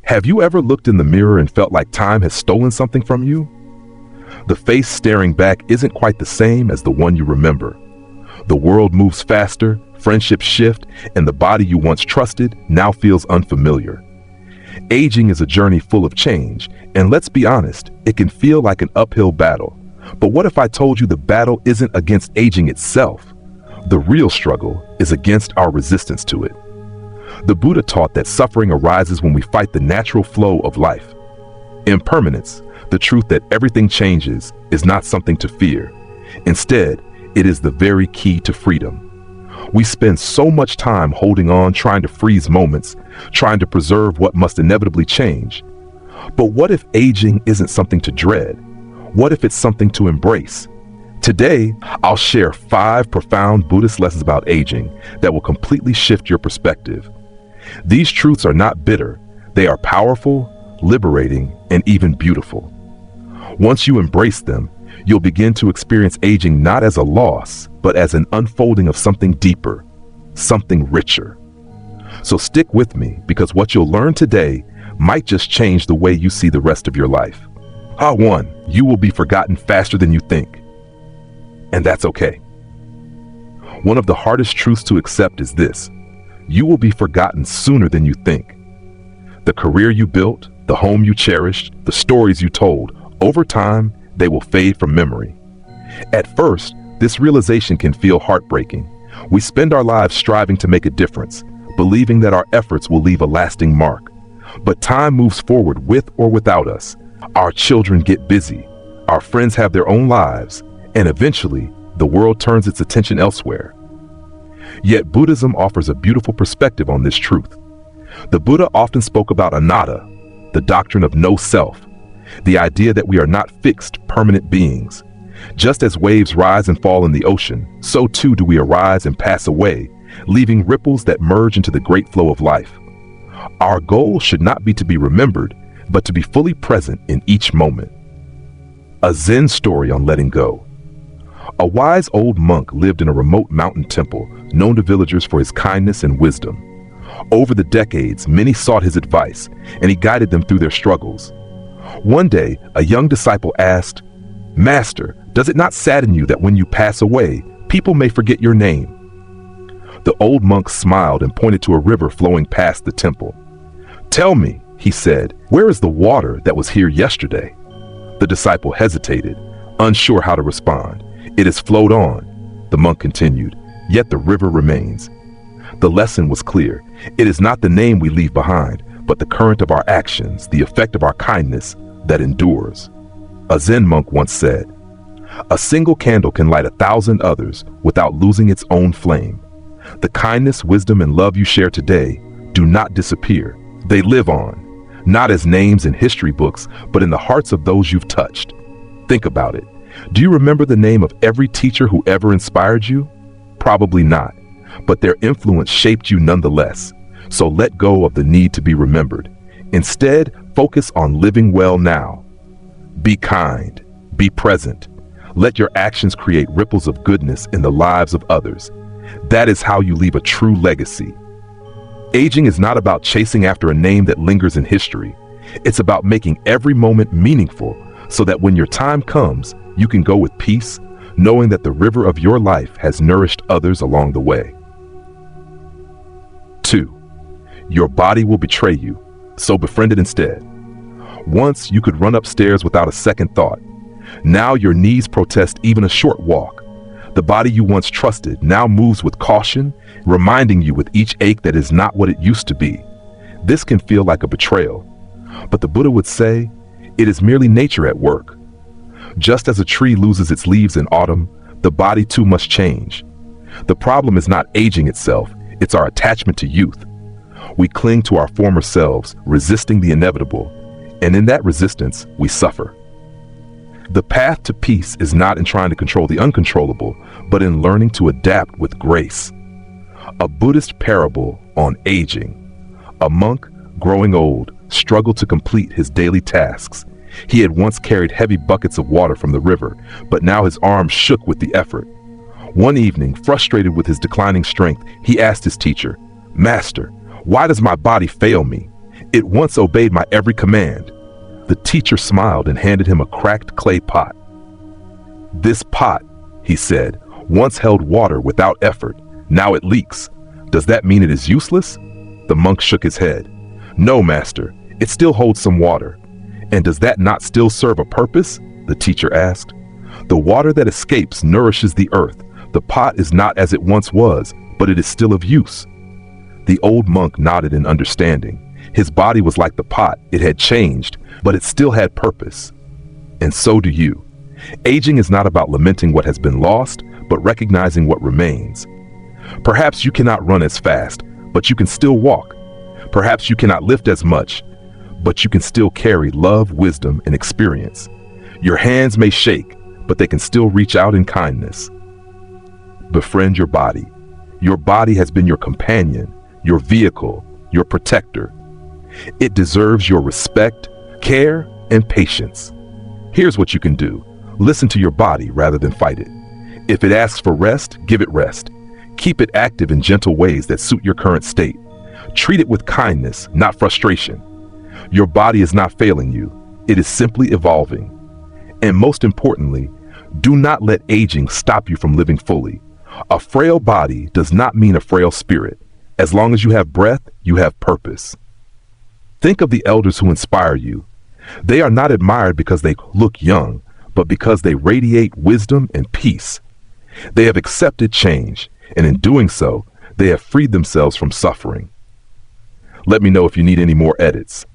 Have you ever looked in the mirror and felt like time has stolen something from you? The face staring back isn't quite the same as the one you remember. The world moves faster, friendships shift, and the body you once trusted now feels unfamiliar. Aging is a journey full of change, and let's be honest, it can feel like an uphill battle. But what if I told you the battle isn't against aging itself? The real struggle is against our resistance to it. The Buddha taught that suffering arises when we fight the natural flow of life. Impermanence, the truth that everything changes, is not something to fear. Instead, it is the very key to freedom. We spend so much time holding on, trying to freeze moments, trying to preserve what must inevitably change. But what if aging isn't something to dread? What if it's something to embrace? Today, I'll share 5 profound Buddhist lessons about aging that will completely shift your perspective. These truths are not bitter. They are powerful, liberating, and even beautiful. Once you embrace them, you'll begin to experience aging not as a loss, but as an unfolding of something deeper, something richer. So stick with me, because what you'll learn today might just change the way you see the rest of your life. 1. You will be forgotten faster than you think. And that's okay. One of the hardest truths to accept is this: you will be forgotten sooner than you think. The career you built, the home you cherished, the stories you told, over time, they will fade from memory. At first, this realization can feel heartbreaking. We spend our lives striving to make a difference, believing that our efforts will leave a lasting mark. But time moves forward with or without us. Our children get busy, our friends have their own lives, and eventually, the world turns its attention elsewhere. Yet Buddhism offers a beautiful perspective on this truth. The Buddha often spoke about anatta, the doctrine of no self, the idea that we are not fixed, permanent beings. Just as waves rise and fall in the ocean, so too do we arise and pass away, leaving ripples that merge into the great flow of life. Our goal should not be to be remembered, but to be fully present in each moment. A Zen story on letting go. A wise old monk lived in a remote mountain temple, known to villagers for his kindness and wisdom. Over the decades, many sought his advice, and he guided them through their struggles. One day, a young disciple asked, "Master, does it not sadden you that when you pass away, people may forget your name?" The old monk smiled and pointed to a river flowing past the temple. "Tell me," he said, "where is the water that was here yesterday?" The disciple hesitated, unsure how to respond. "It has flowed on," the monk continued, "yet the river remains." The lesson was clear. It is not the name we leave behind, but the current of our actions, the effect of our kindness, that endures. A Zen monk once said, "A single candle can light 1,000 others without losing its own flame." The kindness, wisdom, and love you share today do not disappear. They live on, not as names in history books, but in the hearts of those you've touched. Think about it. Do you remember the name of every teacher who ever inspired you? Probably not, but their influence shaped you nonetheless. So let go of the need to be remembered. Instead, focus on living well now. Be kind, be present. Let your actions create ripples of goodness in the lives of others. That is how you leave a true legacy. Aging is not about chasing after a name that lingers in history. It's about making every moment meaningful so that when your time comes, you can go with peace, knowing that the river of your life has nourished others along the way. 2. Your body will betray you, so befriend it instead. Once you could run upstairs without a second thought. Now your knees protest even a short walk. The body you once trusted now moves with caution, reminding you with each ache that is not what it used to be. This can feel like a betrayal, but the Buddha would say, it is merely nature at work. Just as a tree loses its leaves in autumn, the body too must change. The problem is not aging itself, it's our attachment to youth. We cling to our former selves, resisting the inevitable, and in that resistance, we suffer. The path to peace is not in trying to control the uncontrollable, but in learning to adapt with grace. A Buddhist parable on aging. A monk, growing old, struggled to complete his daily tasks. He had once carried heavy buckets of water from the river, but now his arms shook with the effort. One evening, frustrated with his declining strength, he asked his teacher, "Master, why does my body fail me? It once obeyed my every command. The teacher smiled and handed him a cracked clay pot. This pot, he said, once held water without effort. Now it leaks. Does that mean it is useless? The monk shook his head. No, master, it still holds some water. And does that not still serve a purpose? The teacher asked. The water that escapes nourishes the earth. The pot is not as it once was, but it is still of use. The old monk nodded in understanding. His body was like the pot. It had changed, but it still had purpose. And so do you. Aging is not about lamenting what has been lost, but recognizing what remains. Perhaps you cannot run as fast, but you can still walk. Perhaps you cannot lift as much, but you can still carry love, wisdom, and experience. Your hands may shake, but they can still reach out in kindness. Befriend your body. Your body has been your companion, your vehicle, your protector. It deserves your respect, care, and patience. Here's what you can do. Listen to your body rather than fight it. If it asks for rest, give it rest. Keep it active in gentle ways that suit your current state. Treat it with kindness, not frustration. Your body is not failing you. It is simply evolving. And most importantly, do not let aging stop you from living fully. A frail body does not mean a frail spirit. As long as you have breath, you have purpose. Think of the elders who inspire you. They are not admired because they look young, but because they radiate wisdom and peace. They have accepted change, and in doing so, they have freed themselves from suffering. Let me know if you need any more edits.